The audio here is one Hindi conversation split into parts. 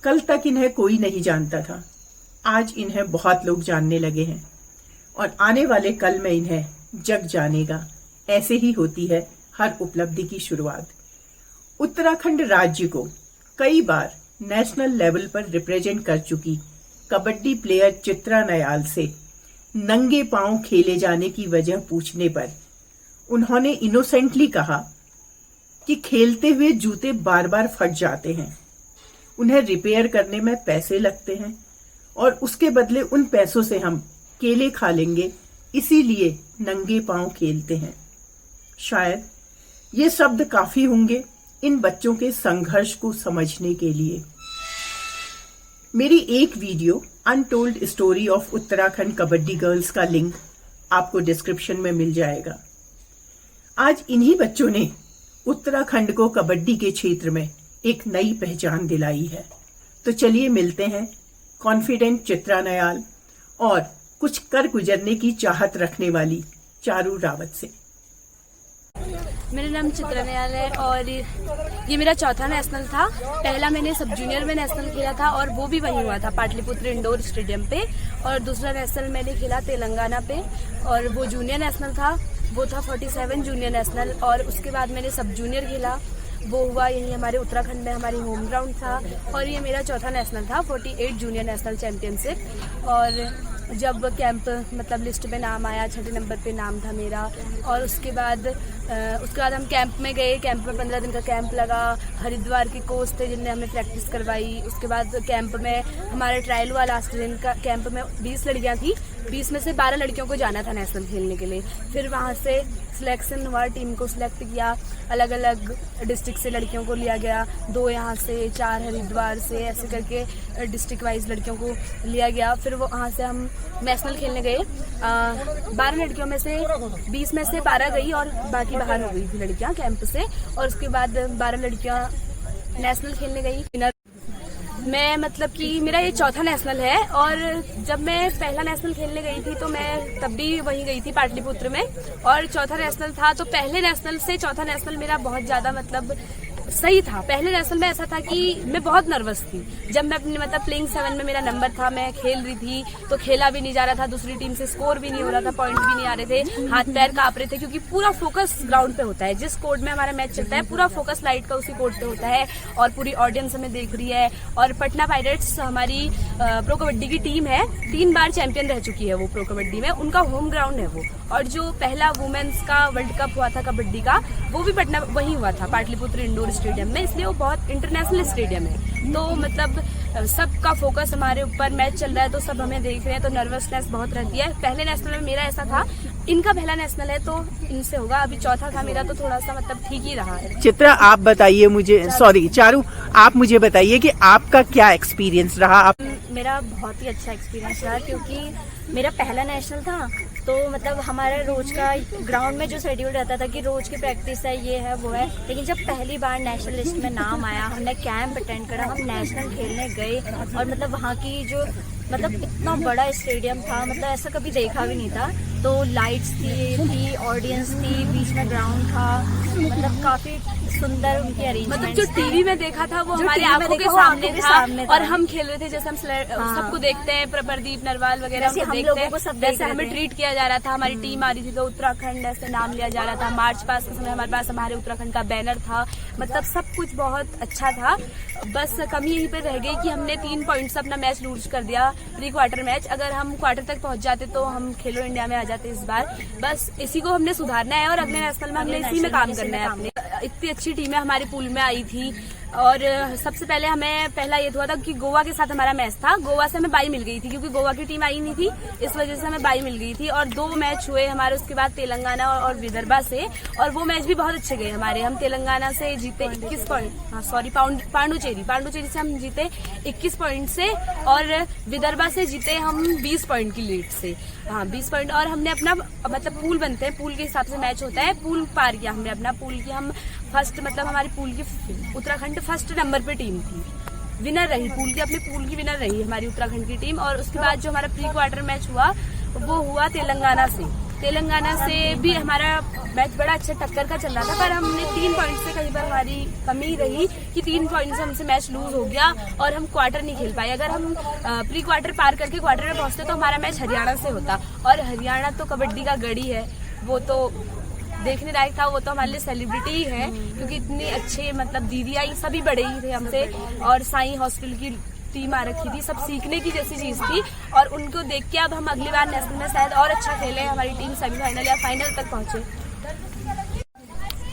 कल तक इन्हें कोई नहीं जानता था। आज इन्हें बहुत लोग जानने लगे हैं और आने वाले कल में इन्हें जग जानेगा। ऐसे ही होती है हर उपलब्धि की शुरुआत। उत्तराखंड राज्य को कई बार नेशनल लेवल पर रिप्रेजेंट कर चुकी कबड्डी प्लेयर चित्रा नयाल से नंगे पांव खेले जाने की वजह पूछने पर उन्होंने इनोसेंटली कहा कि खेलते हुए जूते बार बार फट जाते हैं, उन्हें रिपेयर करने में पैसे लगते हैं और उसके बदले उन पैसों से हम केले खा लेंगे, इसीलिए नंगे पांव खेलते हैं। शायद ये शब्द काफी होंगे इन बच्चों के संघर्ष को समझने के लिए। मेरी एक video untold story of Uttarakhand kabaddi girls का लिंक आपको डिस्क्रिप्शन में मिल जाएगा। आज इन्हीं बच्चों ने उत्तराखंड को कबड्डी के क्षेत्र में एक नई पहचान दिलाई है। तो चलिए मिलते हैं कॉन्फिडेंट चित्रा नयाल और कुछ कर गुजरने की चाहत रखने वाली चारू रावत से। मेरा नाम चित्रा नयाल है और ये मेरा चौथा नेशनल था। पहला मैंने सब जूनियर में नेशनल खेला था और वो भी वहीं हुआ था पाटलिपुत्र इंडोर स्टेडियम पे, और दूसरा नेशनल मैंने खेला तेलंगाना पे और वो जूनियर नेशनल था, वो था 47 जूनियर नेशनल। और उसके बाद मैंने सब जूनियर खेला, वो हुआ यही हमारे उत्तराखंड में, हमारी होम ग्राउंड था। और ये मेरा चौथा नेशनल था 48 जूनियर नेशनल चैंपियनशिप। और जब कैंप मतलब लिस्ट में नाम आया, 6 नंबर पे नाम था मेरा। और उसके बाद हम कैंप में गए। कैंप में 15 दिन का कैंप लगा। हरिद्वार के कोच थे जिनने हमें प्रैक्टिस करवाई। उसके बाद कैंप में हमारा ट्रायल हुआ। लास्ट दिन का कैंप में 20 लड़कियां थी, 20 में से 12 लड़कियों को जाना था नेशनल खेलने के लिए। फिर वहाँ से सिलेक्शन हुआ, टीम को सिलेक्ट किया, अलग अलग डिस्ट्रिक्ट से लड़कियों को लिया गया, 2 यहाँ से, 4 हरिद्वार से, ऐसे करके डिस्ट्रिक्ट वाइज लड़कियों को लिया गया। फिर वो वहाँ से हम नेशनल खेलने गए। 12 लड़कियों में से 20 में से 12 गई और बाकी बाहर हो गई थी लड़कियाँ कैंप से। और उसके बाद 12 लड़कियाँ नेशनल खेलने गई। मैं मतलब कि मेरा ये चौथा नेशनल है और जब मैं पहला नेशनल खेलने गई थी तो मैं तब भी वहीं गई थी पाटलिपुत्र में, और चौथा नेशनल था। तो पहले नेशनल से चौथा नेशनल मेरा बहुत ज्यादा मतलब सही था। पहले नेशनल में ऐसा था कि मैं बहुत नर्वस थी। जब मैं अपने मतलब प्लेइंग 7 में मेरा नंबर था, मैं खेल रही थी तो खेला भी नहीं जा रहा था, दूसरी टीम से स्कोर भी नहीं हो रहा था, पॉइंट भी नहीं आ रहे थे, हाथ पैर कांप रहे थे, क्योंकि पूरा फोकस ग्राउंड पे होता है। जिस कोर्ट में हमारा मैच चलता है पूरा फोकस लाइट का उसी कोर्ट पे होता है और पूरी ऑडियंस हमें देख रही है। और पटना पायरेट्स हमारी प्रो कबड्डी की टीम है, 3 बार चैंपियन रह चुकी है वो प्रो कबड्डी में, उनका होम ग्राउंड है वो। और जो पहला वुमेन्स का वर्ल्ड कप हुआ था कबड्डी का, वो भी पटना वहीं हुआ था पाटलिपुत्र इंडोर स्टेडियम में, इसलिए वो बहुत इंटरनेशनल स्टेडियम है। तो मतलब सबका फोकस हमारे ऊपर, मैच चल रहा है तो सब हमें देख रहे हैं, तो नर्वसनेस बहुत रहती है। पहले नेशनल में मेरा ऐसा था, इनका पहला नेशनल है तो इनसे होगा। अभी चौथा था मेरा तो थोड़ा सा मतलब ठीक ही रहा है। चित्रा आप बताइए मुझे, सॉरी चारू, आप मुझे बताइए कि आपका क्या एक्सपीरियंस रहा? मेरा बहुत ही अच्छा एक्सपीरियंस रहा, क्योंकि मेरा पहला नेशनल था तो मतलब हमारा रोज का ग्राउंड में जो शेड्यूल रहता था कि रोज की प्रैक्टिस है, ये है वो है। लेकिन जब पहली बार नेशनल लिस्ट में नाम आया, हमने कैंप अटेंड करा, हम नेशनल खेलने गए और मतलब वहाँ की जो मतलब इतना बड़ा स्टेडियम था, मतलब ऐसा कभी देखा भी नहीं था। तो लाइट्स थी, ऑडियंस थी, बीच में ग्राउंड था, मतलब काफी सुंदर उनकी अरेंजमेंट। मतलब जो टीवी में देखा था वो हमारी आंखों के सामने था और हम खेल रहे थे जैसे हम सबको देखते हैं, प्रदीप नरवाल वगैरह हमको देखते हैं, वैसे हमें ट्रीट किया जा रहा था। हमारी टीम आ रही थी तो उत्तराखंड ऐसे नाम लिया जा रहा था। मार्च पास के समय हमारे पास हमारे उत्तराखंड का बैनर था, मतलब सब कुछ बहुत अच्छा था। बस कमी यहीं पे रह गई कि हमने 3 पॉइंट से अपना मैच लूज कर दिया, प्री क्वार्टर मैच। अगर हम क्वार्टर तक पहुंच जाते तो हम खेलो इंडिया में आ जाते इस बार। बस इसी को हमने सुधारना है और अगले नेशनल में हमने इसी में काम करना है अपने। इतनी अच्छी टीमें हमारे पूल में आई थी और सबसे पहले हमें पहला ये हुआ था कि गोवा के साथ हमारा मैच था। गोवा से हमें बाई मिल गई थी क्योंकि गोवा की टीम आई नहीं थी, इस वजह से हमें बाई मिल गई थी। और 2 मैच हुए हमारे उसके बाद तेलंगाना और विदर्भा से, और वो मैच भी बहुत अच्छे गए हमारे। हम तेलंगाना से जीते 21 पॉइंट, हाँ सॉरी पांडुचेरी से हम जीते 21 पॉइंट से, और विदर्भा से जीते हम 20 पॉइंट की लीड से, हाँ 20 पॉइंट। और हमने अपना मतलब पूल बनते हैं, पूल के हिसाब से मैच होता है, पूल पार किया हमने अपना पूल की। हम फर्स्ट मतलब हमारी पूल की उत्तराखंड फर्स्ट नंबर पे टीम थी, विनर रही पूल की, अपने पूल की विनर रही हमारी उत्तराखंड की टीम। और उसके बाद जो हमारा प्री क्वार्टर मैच हुआ वो हुआ तेलंगाना से। तेलंगाना से भी हमारा मैच बड़ा अच्छा टक्कर का चल रहा था, पर हमने 3 पॉइंट से कहीं पर हमारी कमी रही कि 3 पॉइंट से हमसे मैच लूज हो गया और हम क्वार्टर नहीं खेल पाए। अगर हम प्री क्वार्टर पार करके क्वार्टर में पहुंचते तो हमारा मैच हरियाणा से होता, और हरियाणा तो कबड्डी का गढ़ी है, वो तो देखने लायक था। वो तो हमारे लिए सेलिब्रिटी ही है, क्योंकि इतने अच्छे मतलब दीदियाँ सभी बड़े ही थे हमसे, और साई हॉस्पिटल की टीम आ रखी थी, सब सीखने की जैसी चीज थी। और उनको देख के अब हम अगली बार नेशनल में शायद और अच्छा खेले, हमारी टीम सेमीफाइनल या फाइनल तक पहुंचे।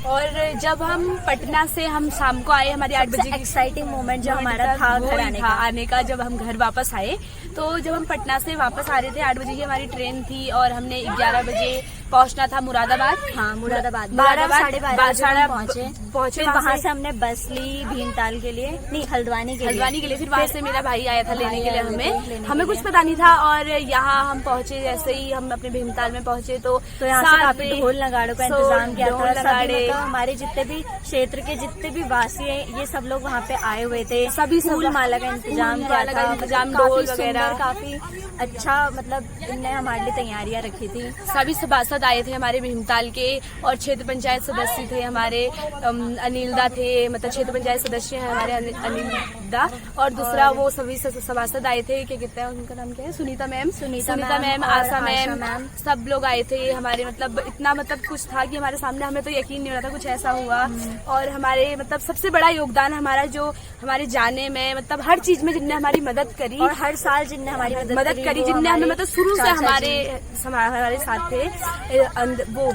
और जब हम पटना से हम शाम को आए, हमारी 8 बजे एक्साइटिंग मोमेंट जो हमारा था घर आने का, जब हम घर वापस आए, तो जब हम पटना से वापस आ रहे थे 8 बजे की हमारी ट्रेन थी, और हमने 11 बजे पहुंचना था मुरादाबाद। हाँ, मुरादाबाद 12-12 पहुंचे। फिर वहाँ से हमने बस ली भीमताल के लिए, नहीं हल्द्वानी के लिए। फिर वहाँ से मेरा भाई आया था लेने के लिए हमें कुछ पता नहीं था। और यहाँ हम पहुंचे, जैसे ही हम अपने भीमताल में पहुंचे तो यहाँ से काफी ढोल नगाड़ों का इंतजाम किया था। हमारे जितने भी क्षेत्र के जितने भी वासी हैं, ये सब लोग वहाँ पे आए हुए थे। सभी फूल माला का इंतजाम किया था, ढोल वगैरह काफी अच्छा, मतलब इनने हमारे लिए तैयारियां रखी थी। सभी सभासद आए थे हमारे भीमताल के, और क्षेत्र पंचायत सदस्य थे हमारे, अनिलदा थे, मतलब क्षेत्र पंचायत सदस्य है हमारे अनिलदा, और दूसरा वो सभी सभासद आए थे, क्या कहते हैं उनका नाम क्या है, सुनीता मैम, आशा मैम, सब लोग आए थे हमारे। मतलब इतना मतलब कुछ था कि हमारे सामने, हमें तो यकीन नहीं हो रहा था कुछ ऐसा हुआ। और हमारे मतलब सबसे बड़ा योगदान हमारा जो हमारे जाने में, मतलब हर चीज में जिनने हमारी मदद करी, और हर साल जिनने हमारी मदद करी, जिनने हमें मतलब शुरू से हमारे साथ थे, वो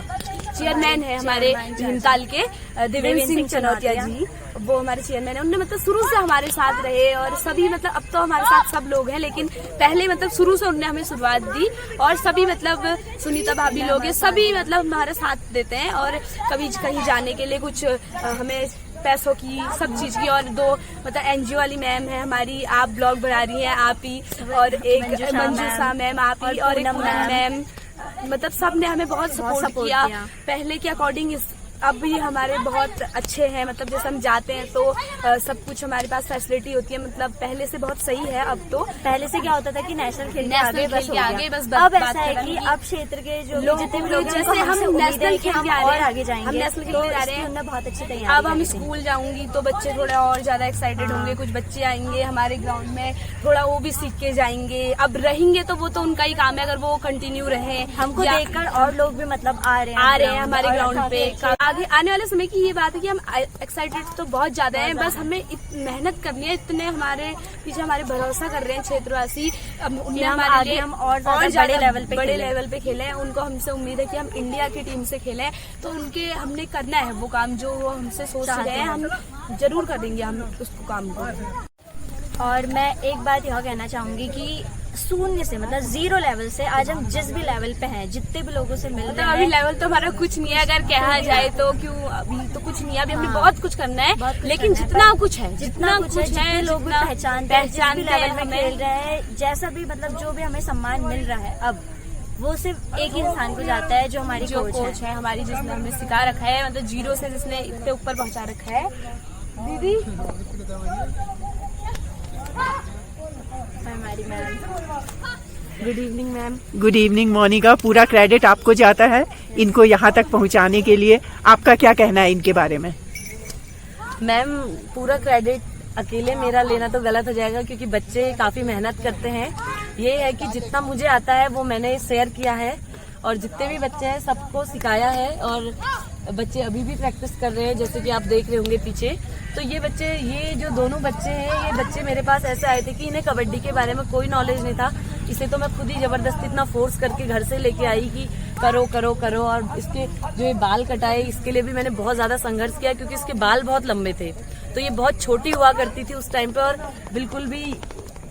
चेयरमैन है हमारे भीमताल के, देवेंद्र सिंह चनौतिया जी, वो हमारे चेयरमैन है। उनने मतलब शुरू से हमारे साथ रहे, और सभी मतलब अब तो हमारे साथ सब लोग हैं, लेकिन पहले मतलब शुरू से उन्होंने हमें शुरुआत दी। और सभी मतलब सुनीता भाभी लोग हैं, सभी मतलब हमारे साथ देते हैं, और कभी कहीं जाने के लिए कुछ हमें पैसों की, सब चीज की। और 2 मतलब NGO वाली मैम है हमारी, आप ब्लॉग बना रही हैं आप ही, और एक मंजूषा मैम आप ही, और एक मैम, मतलब सब ने हमें बहुत सपोर्ट किया पहले के अकॉर्डिंग। अब भी हमारे बहुत अच्छे हैं, मतलब जैसे हम जाते हैं तो सब कुछ हमारे पास फैसिलिटी होती है, मतलब पहले से बहुत सही है। अब तो पहले से क्या होता था कि नेशनल खेल के आगे बस अब ऐसा है कि अब क्षेत्र के जो जितने भी लोग, जैसे हम नेशनल खेल के और आगे जाएंगे, हम नेशनल खेल जा रहे हैं, बहुत अच्छी तैयारी। अब हम स्कूल जाऊंगी तो बच्चे थोड़ा और ज्यादा एक्साइटेड होंगे, कुछ बच्चे आएंगे हमारे ग्राउंड में, थोड़ा वो भी सीख के जाएंगे। अब रहेंगे तो वो तो उनका ही काम है, अगर वो कंटिन्यू रहे, हमको देखकर और लोग भी मतलब आ रहे हैं हमारे ग्राउंड पे। आगे आने वाले समय की ये बात है कि हम एक्साइटेड तो बहुत ज्यादा हैं, बस हमें मेहनत करनी है। इतने हमारे पीछे हमारे भरोसा कर रहे हैं क्षेत्रवासी, उन्हें हमारे लिए हम और बड़े लेवल पे खेले हैं। उनको हमसे उम्मीद है कि हम इंडिया की टीम से खेलें, तो उनके हमने करना है वो काम जो वो हमसे सोच रहे हैं, हम जरूर करेंगे हम उसको काम को। और मैं एक बात यह कहना चाहूंगी कि शून्य से मतलब 0 लेवल से आज हम जिस भी लेवल पे हैं, जितने भी लोगों से मिल रहे हैं, अभी लेवल तो हमारा कुछ नहीं है अगर कहा जाए तो, क्यों अभी तो कुछ नहीं है, अभी हमने बहुत कुछ करना है, लेकिन जितना कुछ है, जितना कुछ है लोग पहचानते लेवल में खेल रहे हैं, जैसा भी मतलब जो भी हमें सम्मान मिल रहा है, अब वो सिर्फ एक ही इंसान को जाता है, जो हमारी कोच है हमारी, जिसने हमें सिखा रखा है, मतलब 0 से जिसने इतने ऊपर पहुंचा रखा है। दीदी हमारी ma'am, good evening ma'am. Good evening Monica, पूरा क्रेडिट आपको जाता है इनको यहाँ तक पहुँचाने के लिए। आपका क्या कहना है इनके बारे में? मैम, पूरा क्रेडिट अकेले मेरा लेना तो गलत हो जाएगा, क्योंकि बच्चे काफी मेहनत करते हैं। ये है कि जितना मुझे आता है वो मैंने शेयर किया है, और जितने भी बच्चे हैं सबको सिखाया है, और बच्चे अभी भी प्रैक्टिस कर रहे हैं, जैसे कि आप देख रहे होंगे पीछे। तो ये बच्चे, ये जो दोनों बच्चे हैं, ये बच्चे मेरे पास ऐसे आए थे कि इन्हें कबड्डी के बारे में कोई नॉलेज नहीं था। इसे तो मैं खुद ही जबरदस्ती इतना फोर्स करके घर से लेके आई कि करो करो करो। और इसके जो ये बाल कटाए, इसके लिए भी मैंने बहुत ज्यादा संघर्ष किया, क्योंकि इसके बाल बहुत लंबे थे, तो ये बहुत छोटी हुआ करती थी उस टाइम पे, और बिल्कुल भी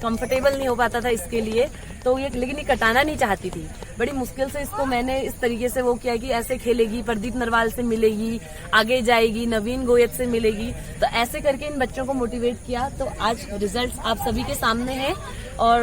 कंफर्टेबल नहीं हो पाता था इसके लिए। तो ये लेकिन ये कटाना नहीं चाहती थी। बड़ी मुश्किल से इसको मैंने इस तरीके से वो किया कि ऐसे खेलेगी, प्रदीप नरवाल से मिलेगी, आगे जाएगी, नवीन गोयत से मिलेगी, तो ऐसे करके इन बच्चों को मोटिवेट किया। तो आज रिजल्ट्स आप सभी के सामने हैं, और